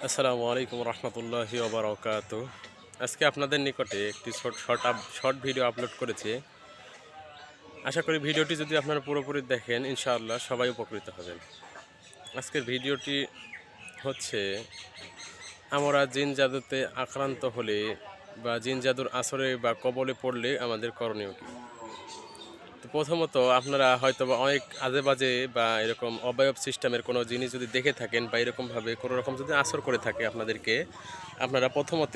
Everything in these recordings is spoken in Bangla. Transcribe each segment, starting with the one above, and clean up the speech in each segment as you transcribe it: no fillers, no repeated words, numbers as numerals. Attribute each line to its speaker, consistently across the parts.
Speaker 1: আসসালামু আলাইকুম রহমতুল্লাহি ওয়া বারাকাতুহু। আজকে আপনাদের নিকটে একটি শর্ট ভিডিও আপলোড করেছি। আশা করি ভিডিওটি যদি আপনারা পুরোপুরি দেখেন ইনশাআল্লাহ সবাই উপকৃত হবেন। আজকের ভিডিওটি হচ্ছে আমরা জিন জাদুতে আক্রান্ত হলে বা জিন জাদুর আসরে বা কবলে পড়লে আমাদের করণীয় কী। তো প্রথমত আপনারা হয়তো বা অনেক আজে বাজে বা এরকম অবয়ব সিস্টেমের কোনো জিনিস যদি দেখে থাকেন বা এরকমভাবে কোনো রকম যদি আসর করে থাকে আপনাদেরকে, আপনারা প্রথমত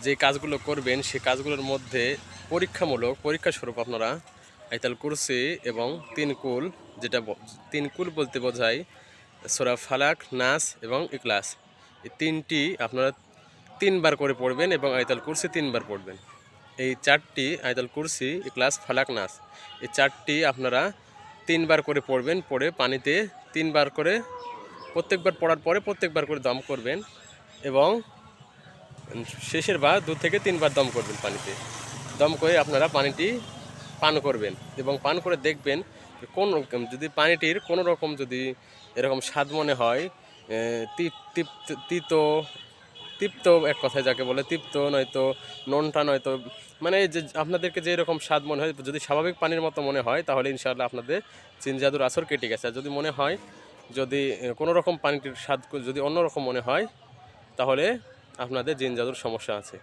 Speaker 1: যে কাজগুলো করবেন সেই কাজগুলোর মধ্যে পরীক্ষাস্বরূপ আপনারা আয়াতুল কুরসি এবং তিন কুল, যেটা তিন কুল বলতে বোঝায় সূরা ফালাক, নাস এবং ইখলাস, এই তিনটি আপনারা তিনবার করে পড়বেন এবং আয়াতুল কুরসি তিনবার পড়বেন। এই চারটি আয়াতুল কুরসি, ইখলাস, ফালাক, নাস, এই চারটি আপনারা তিনবার করে পড়বেন। পড়ে পানিতে তিনবার করে প্রত্যেকবার পড়ার পরে প্রত্যেকবার করে দম করবেন এবং শেষের বার 2 থেকে 3 বার দম করবেন। পানিতে দম করে আপনারা পানিটি পান করবেন এবং পান করে দেখবেন কোন যদি পানিটির কোনো রকম যদি এরকম স্বাদ মনে হয়, তিতো তিক্ত, এক কথায় যাকে বলে তিক্ত, নয়তো নোনটা, নয়তো মানে যে আপনাদেরকে যে এরকম স্বাদ মনে হয়, যদি স্বাভাবিক পানির মতো মনে হয় তাহলে ইনশাআল্লাহ আপনাদের জিন জাদুর আসর কেটে গেছে। আর যদি মনে হয়, যদি কোনো রকম পানিটির স্বাদ যদি অন্যরকম মনে হয় তাহলে আপনাদের জিন জাদুর সমস্যা আছে।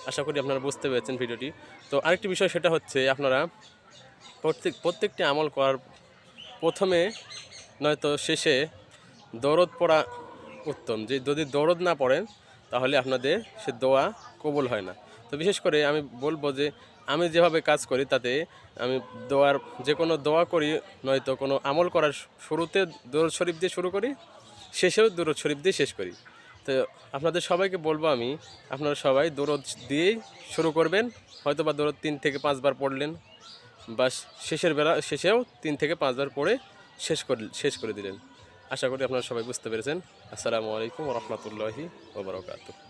Speaker 1: আশা করি আপনারা বুঝতে পেরেছেন ভিডিওটি। তো আরেকটি বিষয়, সেটা হচ্ছে আপনারা প্রত্যেকটি আমল করার প্রথমে নয়তো শেষে দরুদ পড়া উত্তম। যে যদি দরুদ না পড়েন তাহলে আপনাদের সে দোয়া কবুল হয় না। তো বিশেষ করে আমি বলবো যে আমি যেভাবে কাজ করি তাতে আমি যে কোনো দোয়া করি, নয়তো কোনো আমল করার শুরুতে দরুদ শরীফ দিয়ে শুরু করি, শেষেও দরুদ শরীফ দিয়ে শেষ করি। তো আপনাদের সবাইকে বলবো আমি, আপনারা সবাই দরুদ দিয়েই শুরু করবেন। হয়তো বা দরুদ 3 থেকে 5 বার পড়লেন, বা শেষেও 3 থেকে 5 বার পড়ে শেষ করে দিলেন। আশা করি আপনারা সবাই বুঝতে পেরেছেন। আসসালামু আলাইকুম ওয়া রাহমাতুল্লাহি ওয়া বারাকাতুহু।